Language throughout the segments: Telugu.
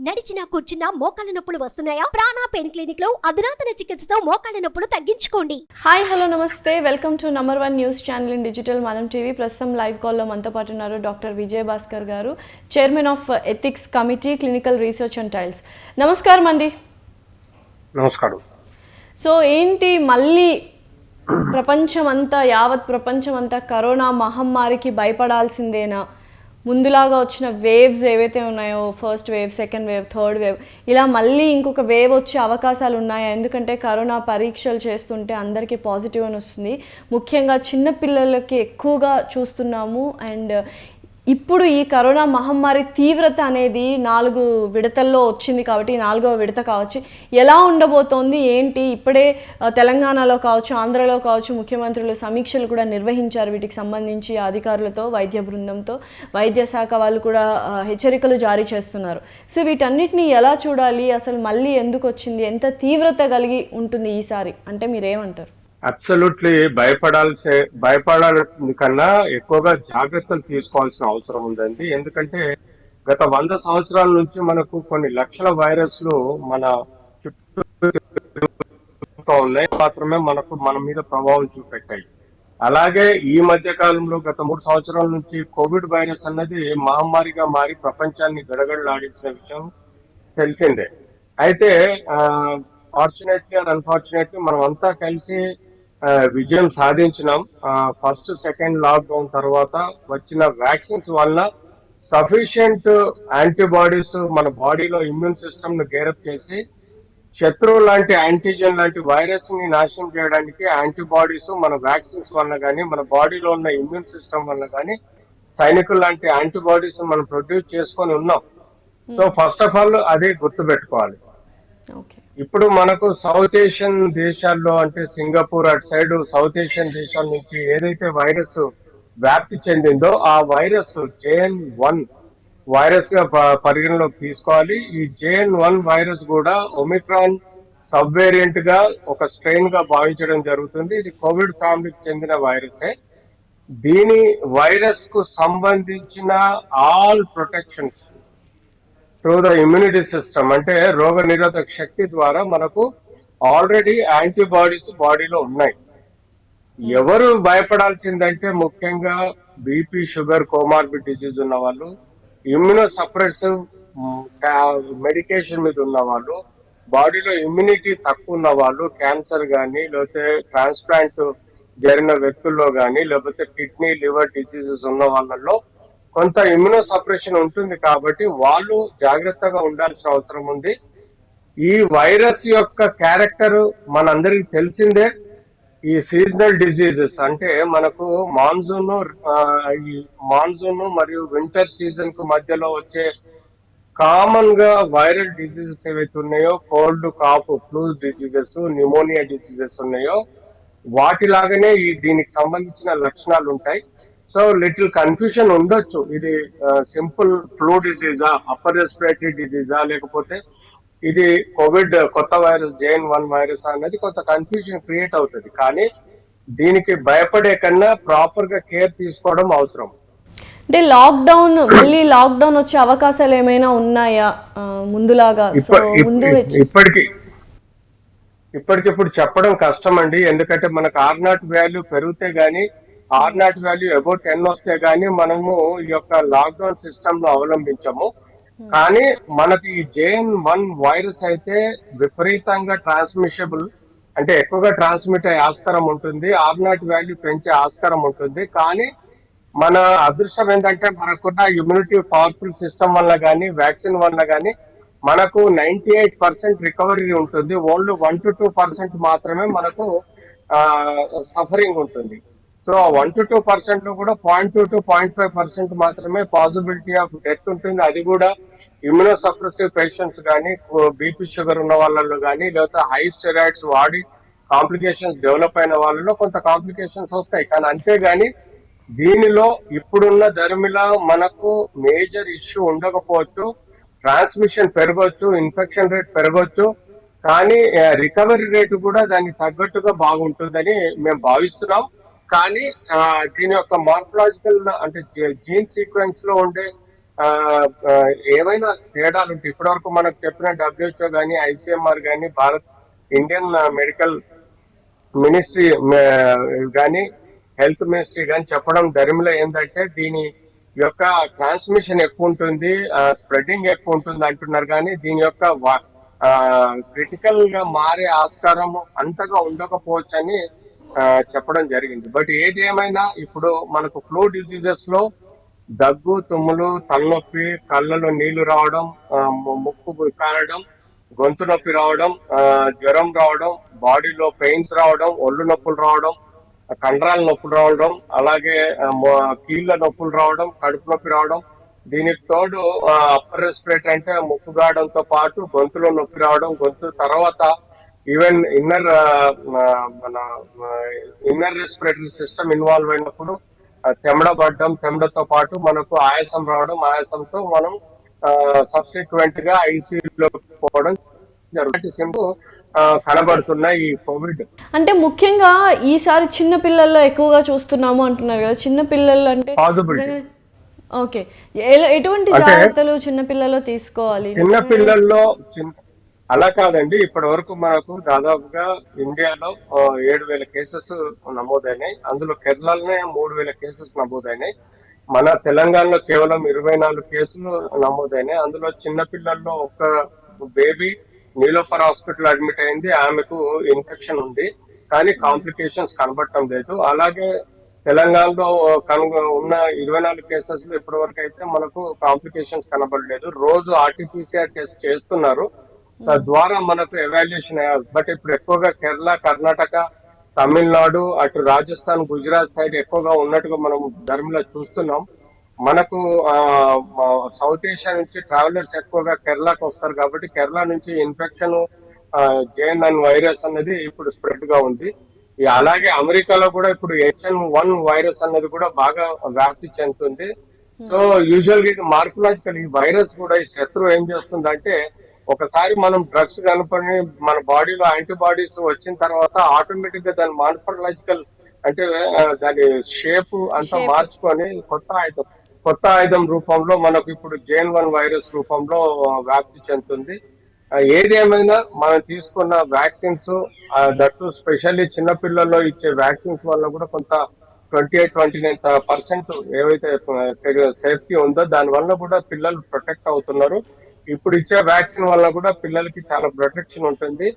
నడిచినా కూర్చున్నా మోకాళ్ళ నొప్పులు వస్తున్నాయా? ప్రాణా పెయిన్ క్లినిక్ లో అధునాతన చికిత్సతో మోకాళ్ళ నొప్పులు తగ్గించుకోండి. హాయ్ హలో నమస్తే, welcome to number 1 news channel in digital మనం టీవీ. ప్రస్తుతం లైవ్ కాల్లో మనతో పాటు ఉన్నారు డాక్టర్ విజయ్ భాస్కర్ గారు, chairman of ethics committee, clinical research and trials. నమస్కారం అండి. నమస్కారం. సో ఏంటి, మళ్ళీ యావత్ ప్రపంచం అంతా కరోనా మహమ్మారికి భయపడాల్సిందేనా? ముందులాగా వచ్చిన వేవ్స్ ఏవైతే ఉన్నాయో, first wave, second wave, third wave, ఇలా మళ్ళీ ఇంకొక వేవ్ వచ్చే అవకాశాలు ఉన్నాయా? ఎందుకంటే కరోనా పరీక్షలు చేస్తుంటే అందరికీ పాజిటివ్ అని వస్తుంది. ముఖ్యంగా చిన్నపిల్లలకి ఎక్కువగా చూస్తున్నాము. అండ్ ఇప్పుడు ఈ కరోనా మహమ్మారి తీవ్రత అనేది 4 విడతల్లో వచ్చింది కాబట్టి 4వ విడత కావచ్చు. ఎలా ఉండబోతోంది ఏంటి? ఇప్పుడే తెలంగాణలో కావచ్చు, ఆంధ్రలో కావచ్చు, ముఖ్యమంత్రులు సమీక్షలు కూడా నిర్వహించారు వీటికి సంబంధించి అధికారులతో, వైద్య బృందంతో. వైద్య శాఖ వాళ్ళు కూడా హెచ్చరికలు జారీ చేస్తున్నారు. సో వీటన్నిటిని ఎలా చూడాలి? అసలు మళ్ళీ ఎందుకు వచ్చింది? ఎంత తీవ్రత కలిగి ఉంటుంది ఈసారి అంటే మీరేమంటారు? అబ్సల్యూట్లీ భయపడాల్సింది కన్నా ఎక్కువగా జాగ్రత్తలు తీసుకోవాల్సిన అవసరం ఉందండి. ఎందుకంటే గత 100 సంవత్సరాల నుంచి మనకు కొన్ని లక్షల వైరస్లు మన చుట్టూ ఉన్నాయి, మాత్రమే మన మీద ప్రభావం చూపెట్టాయి. అలాగే ఈ మధ్య కాలంలో గత 3 సంవత్సరాల నుంచి కోవిడ్ వైరస్ అన్నది మహమ్మారిగా మారి ప్రపంచాన్ని గడగడలాడించిన విషయం తెలిసిందే. అయితే ఫార్చునేట్లీ అండ్ అన్ఫార్చునేట్లీ మనం అంతా కలిసి విజయం సాధించినాం. ఫస్ట్ సెకండ్ లాక్డౌన్ తర్వాత వచ్చిన వ్యాక్సిన్స్ వల్ల సఫిషియంట్ యాంటీబాడీస్ మన బాడీలో ఇమ్యూన్ సిస్టమ్ ను గేరప్ చేసి శత్రువు లాంటి యాంటీజెన్ లాంటి వైరస్ ని నాశనం చేయడానికి యాంటీబాడీస్ మన వ్యాక్సిన్స్ వల్ల కానీ, మన బాడీలో ఉన్న ఇమ్యూన్ సిస్టమ్ వల్ల కానీ సైనికులు లాంటి యాంటీబాడీస్ మనం ప్రొడ్యూస్ చేసుకొని ఉన్నాం. సో ఫస్ట్ ఆఫ్ ఆల్ అదే గుర్తుపెట్టుకోవాలి. ఇప్పుడు మనకు సౌత్ ఏషియన్ దేశాల్లో అంటే సింగపూర్ అటు సైడ్ సౌత్ ఏషియన్ దేశాల నుంచి ఏదైతే వైరస్ వ్యాప్తి చెందిందో ఆ వైరస్ JN1 వైరస్ గా పరిగణలోకి తీసుకోవాలి. ఈ JN1 వైరస్ కూడా ఒమిక్రాన్ సబ్ వేరియంట్ గా ఒక స్ట్రెయిన్ గా భావించడం జరుగుతుంది. ఇది కోవిడ్ ఫ్యామిలీకి చెందిన వైరసే. దీని వైరస్ కు సంబంధించిన all protections through the immunity system అంటే రోగ నిరోధక శక్తి ద్వారా మనకు ఆల్రెడీ యాంటీబాడీస్ బాడీలో ఉన్నాయి. ఎవరు భయపడాల్సిందంటే ముఖ్యంగా బీపీ, షుగర్, కోమార్బిడ్ డిసీజ్ ఉన్న వాళ్ళు, ఇమ్యూనో సప్రెసివ్ మెడికేషన్ మీద ఉన్న వాళ్ళు, బాడీలో ఇమ్యూనిటీ తక్కువ ఉన్న వాళ్ళు, క్యాన్సర్ కానీ లేకపోతే ట్రాన్స్ప్లాంట్ జరిగిన వ్యక్తుల్లో కానీ లేకపోతే కిడ్నీ, లివర్ డిసీజెస్ ఉన్న వాళ్ళలో కొంత ఇమ్యూనో సప్రెషన్ ఉంటుంది కాబట్టి వాళ్ళు జాగ్రత్తగా ఉండాల్సిన అవసరం ఉంది. ఈ వైరస్ యొక్క క్యారెక్టర్ మనందరికి తెలిసిందే. ఈ సీజనల్ డిజీజెస్ అంటే మనకు మాన్సూన్ మరియు వింటర్ సీజన్ కు మధ్యలో వచ్చే కామన్ గా వైరల్ డిసీజెస్ ఏవైతే ఉన్నాయో, cold, cough, flu diseases, pneumonia diseases ఉన్నాయో వాటిలాగానే దీనికి సంబంధించిన లక్షణాలు ఉంటాయి. సో లిటిల్ కన్ఫ్యూషన్ ఉండొచ్చు, ఇది సింపుల్ ఫ్లూ డిసీజా, అప్పర్ రెస్పిరేటరీ డిసీజా, లేకపోతే ఇది కోవిడ్ కొత్త వైరస్ JN1 వైరస్ అనేది కొంత కన్ఫ్యూజన్ క్రియేట్ అవుతుంది. కానీ దీనికి భయపడే కన్నా ప్రాపర్ గా కేర్ తీసుకోవడం అవసరం. అంటే మళ్ళీ లాక్డౌన్ వచ్చే అవకాశాలు ఏమైనా ఉన్నాయా ముందులాగా? ఇప్పటికిప్పుడు చెప్పడం కష్టం అండి. ఎందుకంటే మనకు R0 వాల్యూ పెరిగితే గానీ, R0 వాల్యూ అబౌట్ 10 వస్తే గానీ మనము ఈ యొక్క లాక్డౌన్ సిస్టమ్ లో అవలంబించము. కానీ మనకి ఈ JN1 వైరస్ అయితే విపరీతంగా ట్రాన్స్మిషబుల్, అంటే ఎక్కువగా ట్రాన్స్మిట్ అయ్యే ఆస్కారం ఉంటుంది. R0 వాల్యూ పెంచే ఆస్కారం ఉంటుంది. కానీ మన అదృష్టం ఏంటంటే మనకున్న ఇమ్యూనిటీ పవర్ఫుల్ సిస్టమ్ వల్ల కానీ, వ్యాక్సిన్ వల్ల కానీ మనకు 98% రికవరీ ఉంటుంది. ఓన్లీ 1 to 2% మాత్రమే మనకు సఫరింగ్ ఉంటుంది. సో 1 to 2% లో కూడా 0.2 to 0.5% మాత్రమే పాసిబిలిటీ ఆఫ్ డెత్ ఉంటుంది. అది కూడా ఇమ్యూనో సప్రెసివ్ పేషెంట్స్ కానీ, బీపీ, షుగర్ ఉన్న వాళ్ళలో కానీ, లేకపోతే హై స్టెరాయిడ్స్ వాడి కాంప్లికేషన్స్ డెవలప్ అయిన వాళ్ళలో కొంత కాంప్లికేషన్స్ వస్తాయి. కానీ అంతేగాని దీనిలో ఇప్పుడున్న ధర్మిలా మనకు మేజర్ ఇష్యూ ఉండకపోవచ్చు. ట్రాన్స్మిషన్ పెరగవచ్చు, ఇన్ఫెక్షన్ రేట్ పెరగవచ్చు, కానీ రికవరీ రేటు కూడా దానికి తగ్గట్టుగా బాగుంటుందని మేము భావిస్తున్నాం. కానీ దీని యొక్క మార్ఫలాజికల్ అంటే జీన్ సీక్వెన్స్ లో ఉండే ఆ, ఆ, ఏమైనా తేడాలు ఉంటాయి. ఇప్పటివరకు మనకు చెప్పిన WHO కానీ ICMR కానీ భారత్ ఇండియన్ మెడికల్ మినిస్ట్రీ కానీ హెల్త్ మినిస్ట్రీ కానీ చెప్పడం ధర్మిలో ఏంటంటే దీని యొక్క ట్రాన్స్మిషన్ ఎక్కువ ఉంటుంది, స్ప్రెడింగ్ ఎక్కువ ఉంటుంది అంటున్నారు. కానీ దీని యొక్క క్రిటికల్ గా మారే ఆస్కారం అంతగా ఉండకపోవచ్చు అని చెప్పడం జరిగింది. బట్ ఏది ఏమైనా ఇప్పుడు మనకు ఫ్లూ డిసీజెస్ లో దగ్గు, తుమ్ములు, తలనొప్పి, కళ్ళలో నీళ్లు రావడం, ముక్కు కారడం, గొంతు నొప్పి రావడం, జ్వరం రావడం, బాడీలో పెయిన్స్ రావడం, ఒళ్ళు నొప్పులు రావడం, కండరాల నొప్పులు రావడం, అలాగే కీళ్ళ నొప్పులు రావడం, కడుపు నొప్పి రావడం, దీనికి తోడు అప్పర్ రెస్పిరేటరీ అంటే ముక్కు గాడంతో పాటు గొంతులో నొప్పి రావడం, గొంతు తర్వాత ఈవెన్ మన ఇన్నర్ రెస్పిరేటరీ సిస్టమ్ ఇన్వాల్వ్ అయినప్పుడు తెమడ పడడం, తెమడతో పాటు మనకు ఆయాసం రావడం, ఆయాసంతో మనం సబ్సిక్వెంట్ గా ఐసీయూలో పోవడం కనబడుతున్నాయి ఈ కోవిడ్. అంటే ముఖ్యంగా ఈసారి చిన్న పిల్లల్లో ఎక్కువగా చూస్తున్నాము అంటున్నారు కదా, చిన్న పిల్లలు అంటే ఓకే, ఎటువంటి జాగ్రత్తలు చిన్న పిల్లల్లో తీసుకోవాలి? చిన్న పిల్లల్లో అలా కాదండి, ఇప్పటి వరకు మనకు దాదాపుగా ఇండియాలో 7,000 కేసెస్ నమోదైనాయి. అందులో కేరళలోనే 3,000 కేసెస్ నమోదైనాయి. మన తెలంగాణలో కేవలం 24 కేసులు నమోదైనాయి. అందులో చిన్న పిల్లల్లో ఒక బేబీ నీలోఫర్ హాస్పిటల్ అడ్మిట్ అయింది, ఆమెకు ఇన్ఫెక్షన్ ఉంది కానీ కాంప్లికేషన్స్ కనబడటం లేదు. అలాగే తెలంగాణలో ఉన్న 24 కేసెస్ లో ఇప్పటి వరకు అయితే మనకు కాంప్లికేషన్స్ కనబడలేదు. రోజు RT-PCR టెస్ట్ చేస్తున్నారు, తద్వారా మనకు ఎవాల్యుయేషన్ అయ్యారు. బట్ ఇప్పుడు ఎక్కువగా కేరళ, కర్ణాటక, తమిళనాడు, అటు రాజస్థాన్, గుజరాత్ సైడ్ ఎక్కువగా ఉన్నట్టుగా మనం ధర్మిలో చూస్తున్నాం. మనకు సౌత్ ఏషియా నుంచి ట్రావెలర్స్ ఎక్కువగా కేరళకు వస్తారు కాబట్టి కేరళ నుంచి ఇన్ఫెక్షన్ JN1 వైరస్ అనేది ఇప్పుడు స్ప్రెడ్ గా ఉంది. అలాగే అమెరికాలో కూడా ఇప్పుడు H1N1 వైరస్ అనేది కూడా బాగా వ్యాప్తి చెందుతుంది. సో యూజువల్ గా ఇది మార్ఫలాజికల్, ఈ వైరస్ కూడా ఈ శత్రువు ఏం చేస్తుందంటే ఒకసారి మనం డ్రగ్స్ కనుకొని మన బాడీలో యాంటీబాడీస్ వచ్చిన తర్వాత ఆటోమేటిక్ గా దాని మార్ఫలాజికల్ అంటే దాని షేప్ అంతా మార్చుకొని కొత్త ఆయుధం రూపంలో మనకు ఇప్పుడు JN1 వైరస్ రూపంలో వ్యాప్తి చెందుతుంది. ఏది ఏమైనా మనం తీసుకున్న వ్యాక్సిన్స్, దట్టు స్పెషల్లీ చిన్నపిల్లల్లో ఇచ్చే వ్యాక్సిన్స్ వల్ల కూడా కొంత 28-29% ఏవైతే సేఫ్టీ ఉందో దాని వల్ల కూడా పిల్లలు ప్రొటెక్ట్ అవుతున్నారు. ఇప్పుడు ఇచ్చే వ్యాక్సిన్ వల్ల కూడా పిల్లలకి చాలా ప్రొటెక్షన్ ఉంటుంది.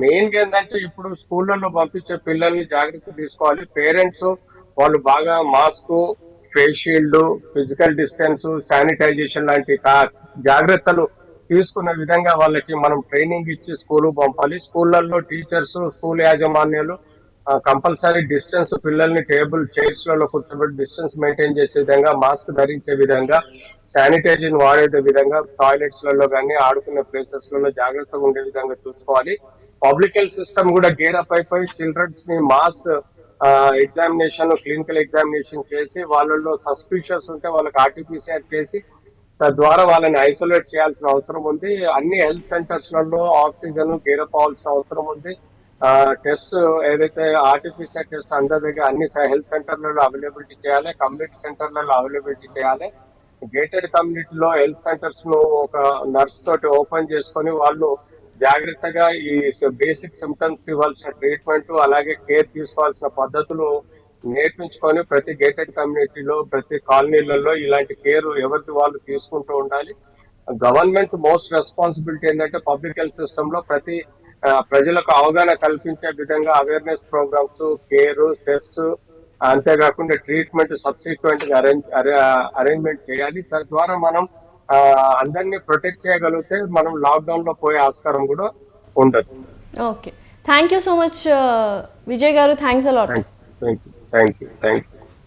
మెయిన్ గా ఏంటంటే ఇప్పుడు స్కూళ్ళల్లో పంపించే పిల్లల్ని జాగ్రత్త తీసుకోవాలి. పేరెంట్స్ వాళ్ళు బాగా mask, face shield, physical distance, sanitization లాంటి జాగ్రత్తలు తీసుకునే విధంగా వాళ్ళకి మనం ట్రైనింగ్ ఇచ్చి స్కూల్ పంపాలి. స్కూళ్ళల్లో టీచర్స్, స్కూల్ యాజమాన్యాలు కంపల్సరీ డిస్టెన్స్, పిల్లల్ని టేబుల్ చైర్స్ లలో కూర్చోబెట్టి డిస్టెన్స్ మెయింటైన్ చేసే విధంగా, మాస్క్ ధరించే విధంగా, శానిటైజర్ వాడే విధంగా, టాయిలెట్స్ లలో కానీ ఆడుకునే ప్లేసెస్ లలో జాగ్రత్తగా ఉండే విధంగా చూసుకోవాలి. పబ్లిక్ హెల్త్ సిస్టమ్ కూడా గేరప్ అయిపోయి చిల్డ్రన్స్ ని మాస్ ఎగ్జామినేషన్, క్లినికల్ ఎగ్జామినేషన్ చేసి వాళ్ళల్లో సస్పిషియస్ ఉంటే వాళ్ళకి RT-PCR చేసి తద్వారా వాళ్ళని ఐసోలేట్ చేయాల్సిన అవసరం ఉంది. అన్ని హెల్త్ సెంటర్స్ లలో ఆక్సిజన్ గేరప్ అవ్వాల్సిన అవసరం ఉంది. టెస్ట్ ఏదైతే RT-PCR టెస్ట్ అందరిగా అన్ని హెల్త్ సెంటర్లలో అవైలబిలిటీ చేయాలి, కమ్యూనిటీ సెంటర్లలో అవైలబిలిటీ చేయాలి. గేటెడ్ కమ్యూనిటీలో హెల్త్ సెంటర్స్ ను ఒక నర్స్ తోటి ఓపెన్ చేసుకొని వాళ్ళు జాగ్రత్తగా ఈ బేసిక్ సిమ్టమ్స్ ఇవ్వాల్సిన ట్రీట్మెంట్, అలాగే కేర్ తీసుకోవాల్సిన పద్ధతులు నేర్పించుకొని ప్రతి గేటెడ్ కమ్యూనిటీలో, ప్రతి కాలనీలలో ఇలాంటి కేర్ ఎవరికి వాళ్ళు తీసుకుంటూ ఉండాలి. గవర్నమెంట్ మోస్ట్ రెస్పాన్సిబిలిటీ ఏంటంటే పబ్లిక్ హెల్త్ సిస్టమ్ లో ప్రతి ప్రజలకు అవగాహన కల్పించే విధంగా అవేర్నెస్ ప్రోగ్రామ్స్, కేర్, టెస్ట్, అంతేకాకుండా ట్రీట్మెంట్ సబ్సిక్వెంట్ గా అరేంజ్మెంట్ చేయాలి. తద్వారా మనం అందరినీ ప్రొటెక్ట్ చేయగలిగితే మనం లాక్డౌన్ లో పోయే ఆస్కారం కూడా ఉండదు. Okay, thank you so much Vijay గారు, థ్యాంక్స్ అలాట్. Thank you.